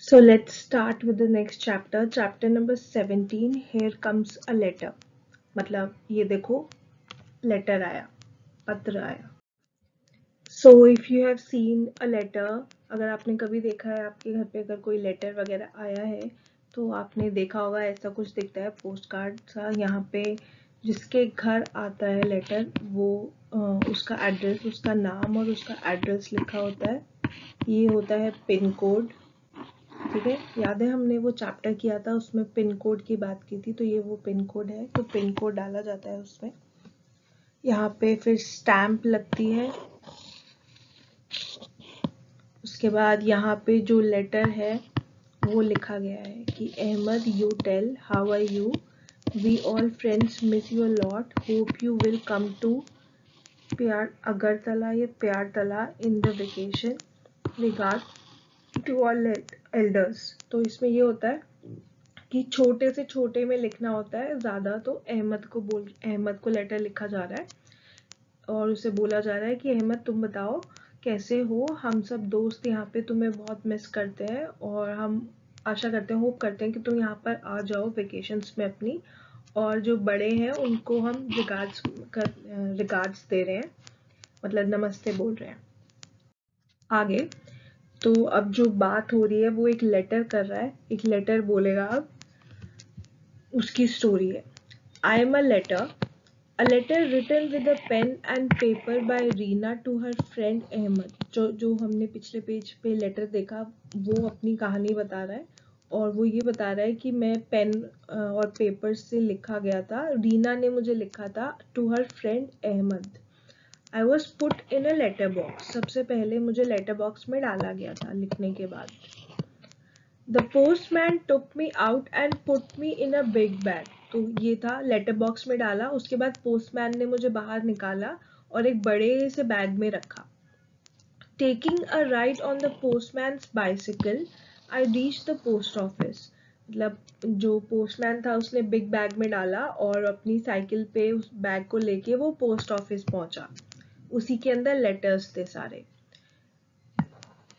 So let's start with the next chapter. Chapter number 17. Here comes a letter. मतलब ये देखो letter आया, पत्र आया. So if you have seen a letter, अगर आपने कभी देखा है आपके घर पे अगर कोई लेटर वगैरह आया है तो आपने देखा होगा ऐसा कुछ दिखता है पोस्ट कार्ड सा. यहाँ पे जिसके घर आता है लेटर वो उसका एड्रेस, उसका नाम और उसका एड्रेस लिखा होता है. ये होता है पिन कोड. ठीक है, याद है हमने वो चैप्टर किया था उसमें पिन कोड की बात की थी. तो ये वो पिन कोड है, तो पिन कोड डाला जाता है उसमें. यहाँ पे फिर स्टैम्प लगती है. उसके बाद यहाँ पे जो लेटर है वो लिखा गया है कि Ahmed you tell how are you, we all friends miss you a lot, hope you will come to प्यार अगरतला या प्यारतला in the vacation, regard to all elders. तो इसमें ये होता है कि छोटे से छोटे में लिखना होता है. ज्यादा तो अहमद को लेटर लिखा जा रहा है और उसे बोला जा रहा है कि अहमद तुम बताओ कैसे हो, हम सब दोस्त यहाँ पे तुम्हें बहुत मिस करते हैं और हम आशा करते हैं, होप करते हैं कि तुम यहाँ पर आ जाओ वेकेशंस में अपनी. और जो बड़े हैं उनको हम रिगार्ड्स दे रहे हैं, मतलब नमस्ते बोल रहे हैं. आगे तो अब जो बात हो रही है वो एक लेटर कर रहा है, एक लेटर बोलेगा. अब उसकी स्टोरी है. I am a letter written with a pen and paper by Reena to her friend Ahmed. जो हमने पिछले पेज पे लेटर देखा वो अपनी कहानी बता रहा है और वो ये बता रहा है कि मैं पेन और पेपर से लिखा गया था, रीना ने मुझे लिखा था to her friend Ahmed. I was put in a letter box. सबसे पहले मुझे लेटर बॉक्स में डाला गया था लिखने के बाद. The postman took me out and put me in a big bag. तो ये था लेटर बॉक्स में डाला, उसके बाद पोस्टमैन ने मुझे बाहर निकाला और एक बड़े से बैग में रखा. Taking a ride on the postman's bicycle I reach the post office. मतलब जो पोस्टमैन था उसने बिग बैग में डाला और अपनी साइकिल पे उस बैग को लेके वो पोस्ट ऑफिस पहुंचा. उसी के अंदर लेटर्स थे सारे.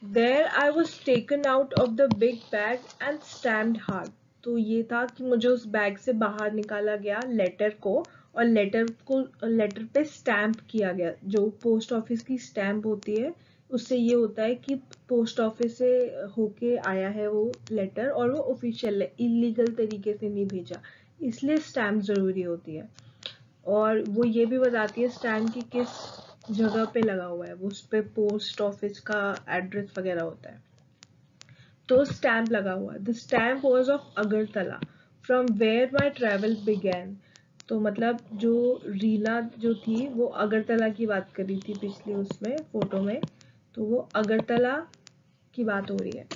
There I was taken out of the big bag and stamped hard. तो ये था कि मुझे उस बैग से बाहर निकाला गया लेटर को और लेटर पे स्टैम्प किया गया. जो पोस्ट ऑफिस की स्टैम्प होती है उससे ये होता है कि पोस्ट ऑफिस से होके आया है वो लेटर और वो ऑफिशियल है, इलीगल तरीके से नहीं भेजा, इसलिए स्टैम्प जरूरी होती है. और वो ये भी बताती है स्टैम्प की किस जगह पे लगा हुआ है, वो उस पे पोस्ट ऑफिस का एड्रेस वगैरह होता है. तो स्टैम्प लगा हुआ है. The stamp was of Agartala from where my travel began. तो मतलब जो रीना जो थी वो अगरतला की बात कर रही थी पिछली उसमें फोटो में, तो वो अगरतला की बात हो रही है.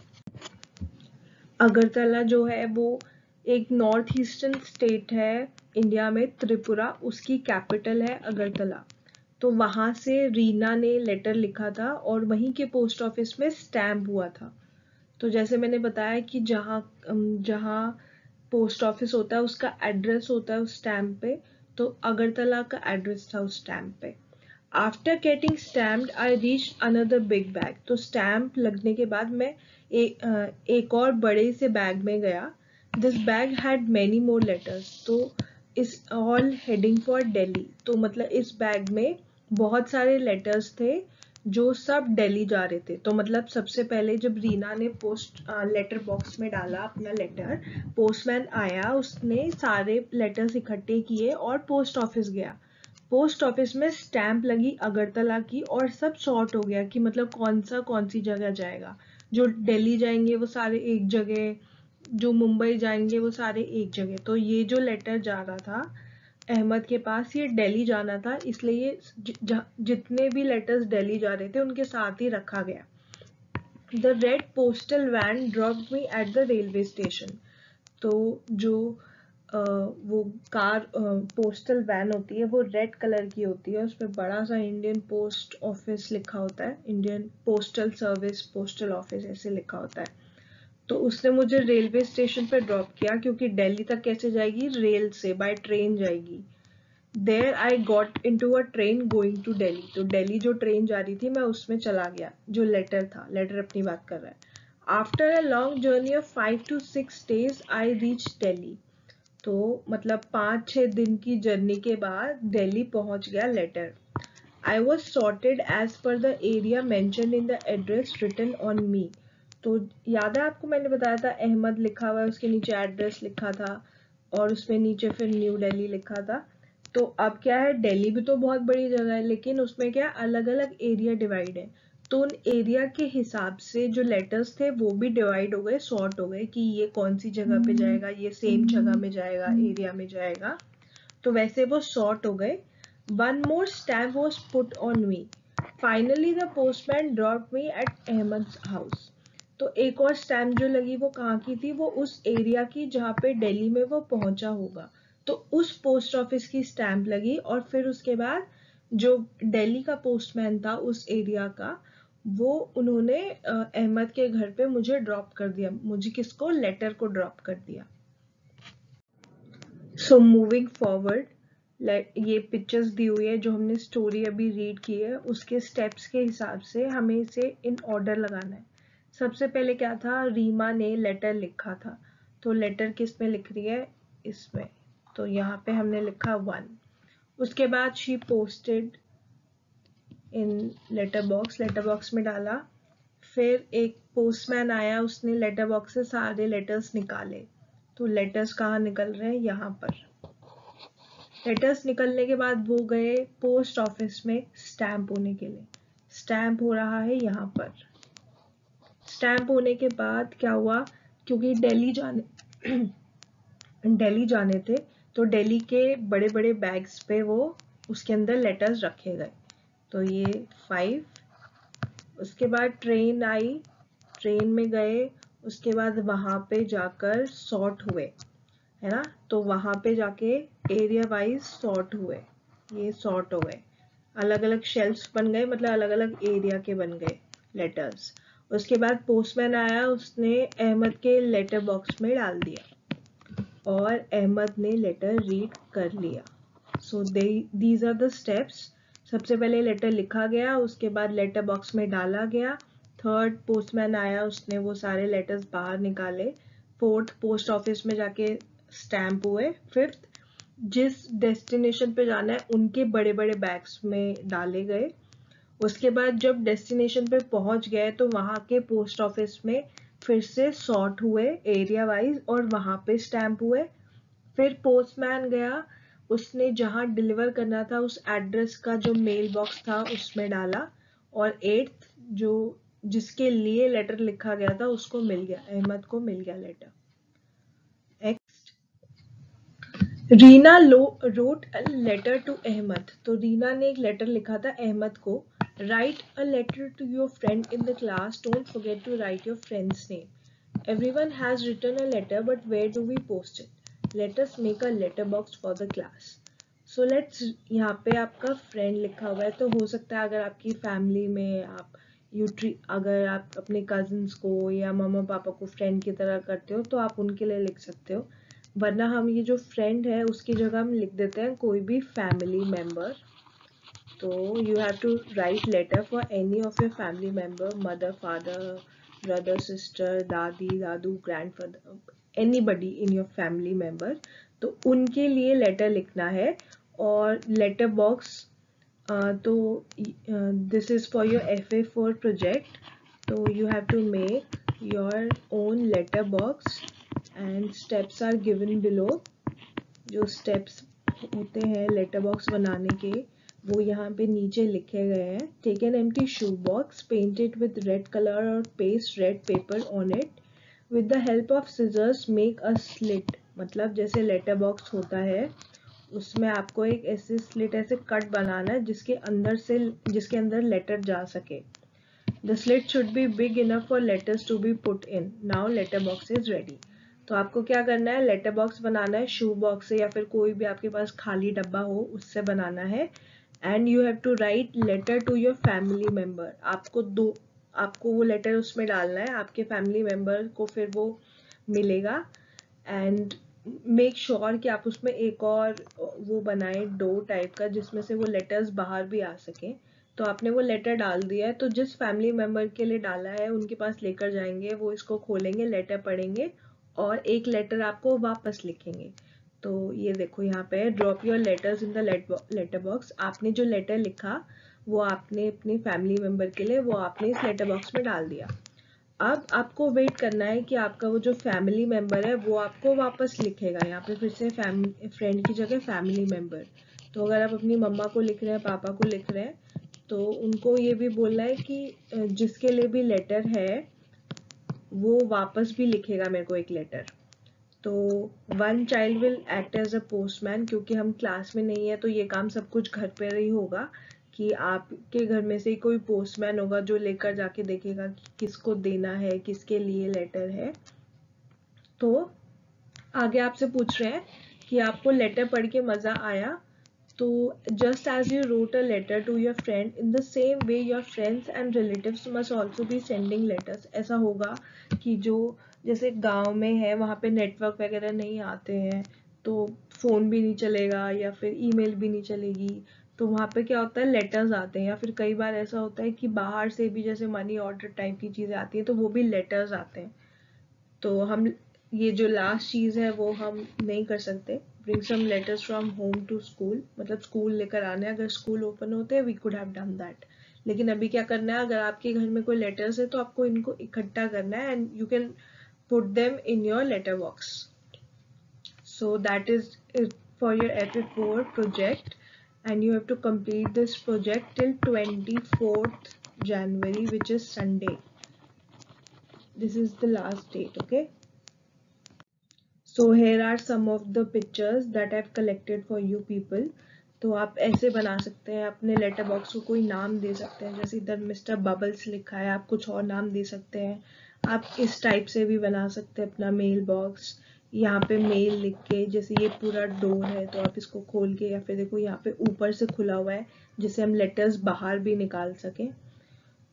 अगरतला जो है वो एक नॉर्थ ईस्टर्न स्टेट है इंडिया में, त्रिपुरा, उसकी कैपिटल है अगरतला. तो वहां से रीना ने लेटर लिखा था और वहीं के पोस्ट ऑफिस में स्टैम्प हुआ था. तो जैसे मैंने बताया कि जहाँ जहाँ पोस्ट ऑफिस होता है उसका एड्रेस होता है उस स्टैम्प पे, तो अगरतला का एड्रेस था उस स्टैम्प पे. After getting stamped I reach another big bag. तो स्टैम्प लगने के बाद मैं एक और बड़े से बैग में गया. This bag had many more letters. तो इस ऑल हेडिंग फॉर दिल्ली. तो मतलब इस बैग में बहुत सारे लेटर्स थे जो सब दिल्ली जा रहे थे. तो मतलब सबसे पहले जब रीना ने लेटर बॉक्स में डाला अपना लेटर, पोस्टमैन आया, उसने सारे लेटर्स इकट्ठे किए और पोस्ट ऑफिस गया. पोस्ट ऑफिस में स्टैंप लगी अगरतला की और सब सॉर्ट हो गया कि मतलब कौन सी जगह जाएगा. जो दिल्ली जाएंगे वो सारे एक जगह, जो मुंबई जाएंगे वो सारे एक जगह. तो ये जो लेटर जा रहा था अहमद के पास ये दिल्ली जाना था, इसलिए जितने भी लेटर्स दिल्ली जा रहे थे उनके साथ ही रखा गया. The red postal van dropped me at the railway station. तो जो वो कार पोस्टल वैन होती है वो रेड कलर की होती है, उस पर बड़ा सा इंडियन पोस्ट ऑफिस लिखा होता है, Indian postal service postal office ऐसे लिखा होता है. तो उसने मुझे रेलवे स्टेशन पे ड्रॉप किया क्योंकि दिल्ली तक कैसे जाएगी, रेल से, बाय ट्रेन जाएगी. There I got into a train going to Delhi. तो दिल्ली जो ट्रेन जा रही थी मैं उसमें चला गया. जो लेटर था, लेटर अपनी बात कर रहा है. After a long journey of 5 to 6 days I reach Delhi. तो मतलब 5-6 दिन की जर्नी के बाद दिल्ली पहुंच गया letter. I was sorted as per the area mentioned in the address written on me। तो याद है आपको मैंने बताया था अहमद लिखा हुआ है, उसके नीचे एड्रेस लिखा था और उसमें नीचे फिर न्यू दिल्ली लिखा था। तो अब क्या है, दिल्ली भी तो बहुत बड़ी जगह है लेकिन उसमें क्या अलग अलग एरिया डिवाइड है। तो उन एरिया के हिसाब से जो लेटर्स थे वो भी डिवाइड हो गए, सॉर्ट हो गए कि ये कौन सी जगह पे जाएगा, ये सेम जगह में जाएगा, एरिया में जाएगा। तो वैसे वो सॉर्ट हो गए। One more stamp was put on me. Finally the postman dropped me at Ahmed's house। तो एक और स्टैम्प जो लगी वो कहाँ की थी, वो उस एरिया की जहाँ पे दिल्ली में वो पहुंचा होगा। तो उस पोस्ट ऑफिस की स्टैम्प लगी और फिर उसके बाद जो दिल्ली का पोस्टमैन था उस एरिया का, वो उन्होंने अहमद के घर पे मुझे ड्रॉप कर दिया, मुझे किसको, लेटर को ड्रॉप कर दिया। सो मूविंग फॉरवर्ड, ये पिक्चर्स दी हुई है जो हमने स्टोरी अभी रीड की है, उसके स्टेप्स के हिसाब से हमें इसे इन ऑर्डर लगाना है। सबसे पहले क्या था, रीमा ने लेटर लिखा था, तो लेटर किस में लिख रही है, इसमें। तो यहाँ पे हमने लिखा 1। उसके बाद she posted in letter box में डाला। फिर एक पोस्टमैन आया, उसने लेटर बॉक्स से सारे लेटर्स निकाले। तो लेटर्स कहाँ निकल रहे हैं, यहाँ पर। लेटर्स निकलने के बाद वो गए पोस्ट ऑफिस में स्टैंप होने के लिए। स्टैंप हो रहा है यहाँ पर। स्टैंप होने के बाद क्या हुआ, क्योंकि दिल्ली जाने थे तो दिल्ली के बड़े बड़े बैग्स पे वो उसके अंदर लेटर्स रखे गए। तो ये 5। उसके बाद ट्रेन आई, ट्रेन में गए, उसके बाद वहां पे जाकर सॉर्ट हुए, है ना। तो वहां पे जाके एरिया वाइज सॉर्ट हुए, ये सॉर्ट हो गए, अलग अलग शेल्फ्स बन गए, मतलब अलग अलग एरिया के बन गए लेटर्स। उसके बाद पोस्टमैन आया, उसने अहमद के लेटर बॉक्स में डाल दिया और अहमद ने लेटर रीड कर लिया। So these are the steps. सबसे पहले लेटर लिखा गया, उसके बाद लेटर बॉक्स में डाला गया। थर्ड, पोस्टमैन आया, उसने वो सारे लेटर्स बाहर निकाले। फोर्थ, पोस्ट ऑफिस में जाके स्टैंप हुए। फिफ्थ, जिस डेस्टिनेशन पे जाना है उनके बड़े बड़े बैग्स में डाले गए। उसके बाद जब डेस्टिनेशन पे पहुंच गए तो वहां के पोस्ट ऑफिस में फिर से सॉर्ट हुए एरिया वाइज और वहां पे स्टैंप हुए। फिर पोस्टमैन गया, उसने जहां डिलीवर करना था उस एड्रेस का जो मेल बॉक्स था उसमें डाला। और एट्थ, जो जिसके लिए लेटर लिखा गया था उसको मिल गया, अहमद को मिल गया letter. Reena wrote a letter to Ahmed. तो रीना ने एक लेटर लिखा था अहमद को। Write a letter to your friend in the class, don't forget to write your friend's name. Everyone has written a letter but where do we post it, let us make a letter box for the class. So let's, यहाँ पे आपका friend लिखा हुआ है, तो हो सकता है अगर आपकी फैमिली में आप अगर आप अपने कजिन्स को या मम्मा पापा को फ्रेंड की तरह करते हो तो आप उनके लिए लिख सकते हो, वरना हम ये जो फ्रेंड है उसकी जगह हम लिख देते हैं कोई भी फैमिली मेंबर। तो you have to write letter for any of your family member, mother, father, brother, sister, dadi, dadu, grandfather, anybody in your family member. तो उनके लिए लेटर लिखना है। और लेटर बॉक्स, तो this is for your FA4 project. तो you have to make your own letter box and steps are given below। जो steps होते हैं लेटर बॉक्स बनाने के वो यहाँ पे नीचे लिखे गए हैं। Take an empty shoe box, paint it with red colour और paste red paper on it. With the help of scissors make a slit, मतलब जैसे लेटर बॉक्स होता है उसमें आपको एक ऐसे स्लिट, ऐसे कट बनाना है जिसके अंदर लेटर जा सके। The slit should be big enough for letters to be put in. Now letter box is ready। तो आपको क्या करना है, लेटर बॉक्स बनाना है शू बॉक्स से या फिर कोई भी आपके पास खाली डब्बा हो उससे बनाना है। And you have to write letter to your family member. आपको वो लेटर उसमें डालना है, आपके फैमिली मेंबर को फिर वो मिलेगा। एंड मेक श्योर कि आप उसमें एक और वो बनाए डो टाइप का जिसमें से वो लेटर्स बाहर भी आ सके। तो आपने वो लेटर डाल दिया है, तो जिस फैमिली मेंबर के लिए डाला है उनके पास लेकर जाएंगे, वो इसको खोलेंगे, लेटर पढ़ेंगे और एक लेटर आपको वापस लिखेंगे। तो ये देखो यहाँ पे drop your letters in the letter box. आपने जो लेटर लिखा वो आपने अपनी फैमिली मेंबर के लिए वो आपने इस लेटर बॉक्स में डाल दिया। अब आपको वेट करना है कि आपका वो जो फैमिली मेंबर है वो आपको वापस लिखेगा। यहाँ पे फिर से फ्रेंड की जगह फैमिली मेंबर। तो अगर आप अपनी मम्मा को लिख रहे हैं, पापा को लिख रहे हैं, तो उनको ये भी बोलना है कि जिसके लिए भी लेटर है वो वापस भी लिखेगा मेरे को एक लेटर। तो one child will act as a postman, क्योंकि हम क्लास में नहीं है तो ये काम सब कुछ घर पर ही होगा, कि आपके घर में से ही कोई पोस्टमैन होगा जो लेकर जाके देखेगा कि किसको देना है, किसके लिए लेटर है। तो आगे आपसे पूछ रहे हैं कि आपको लेटर पढ़ के मजा आया। तो just as you wrote a letter to your friend, in the same way your friends and relatives must also be sending letters। ऐसा होगा कि जो जैसे गांव में है वहाँ पे नेटवर्क वगैरह नहीं आते हैं, तो फोन भी नहीं चलेगा या फिर ईमेल भी नहीं चलेगी, तो वहाँ पे क्या होता है लेटर्स आते हैं। या फिर कई बार ऐसा होता है कि बाहर से भी जैसे मनी ऑर्डर टाइप की चीजें आती है तो वो भी लेटर्स आते हैं। तो हम ये जो लास्ट चीज है वो हम नहीं कर सकते, bring some letters from home to school, मतलब स्कूल लेकर आने। अगर स्कूल ओपन होते we could have done that, लेकिन अभी क्या करना है, अगर आपके घर में कोई लेटर्स है तो आपको इनको इकट्ठा करना है and you can put them in your letter box. So that is it for your epic 4 project and you have to complete this project till 24th January, which is Sunday. This is the last date. Okay, so here are some of the pictures that I've collected for you people. तो आप ऐसे बना सकते हैं, अपने letter box को कोई नाम दे सकते हैं, जैसे इधर मिस्टर बबल्स लिखा है, आप कुछ और नाम दे सकते हैं। आप इस टाइप से भी बना सकते हैं अपना मेल बॉक्स। यहाँ पे मेल लिख के, जैसे ये पूरा डोर है तो आप इसको खोल के, या फिर देखो यहाँ पे ऊपर से खुला हुआ है जिससे हम लेटर्स बाहर भी निकाल सकें।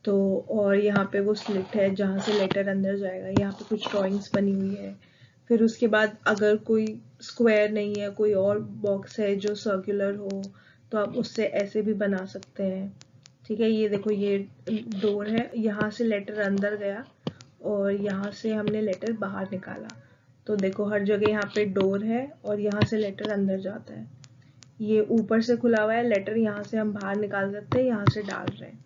तो और यहाँ पे वो स्लिट है जहाँ से लेटर अंदर जाएगा। यहाँ पे कुछ ड्राइंग्स बनी हुई है। फिर उसके बाद अगर कोई स्क्वायर नहीं है, कोई और बॉक्स है जो सर्कुलर हो, तो आप उससे ऐसे भी बना सकते हैं। ठीक है, ये देखो ये डोर है, यहाँ से लेटर अंदर गया और यहाँ से हमने लेटर बाहर निकाला। तो देखो हर जगह यहाँ पे डोर है और यहाँ से लेटर अंदर जाता है। ये ऊपर से खुला हुआ है, लेटर यहाँ से हम बाहर निकाल सकते हैं, यहाँ से डाल रहे हैं।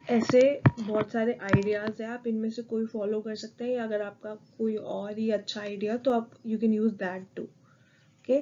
ऐसे बहुत सारे आइडियाज है, आप इनमें से कोई फॉलो कर सकते हैं, या अगर आपका कोई और ही अच्छा आइडिया तो आप you can use that too. Okay.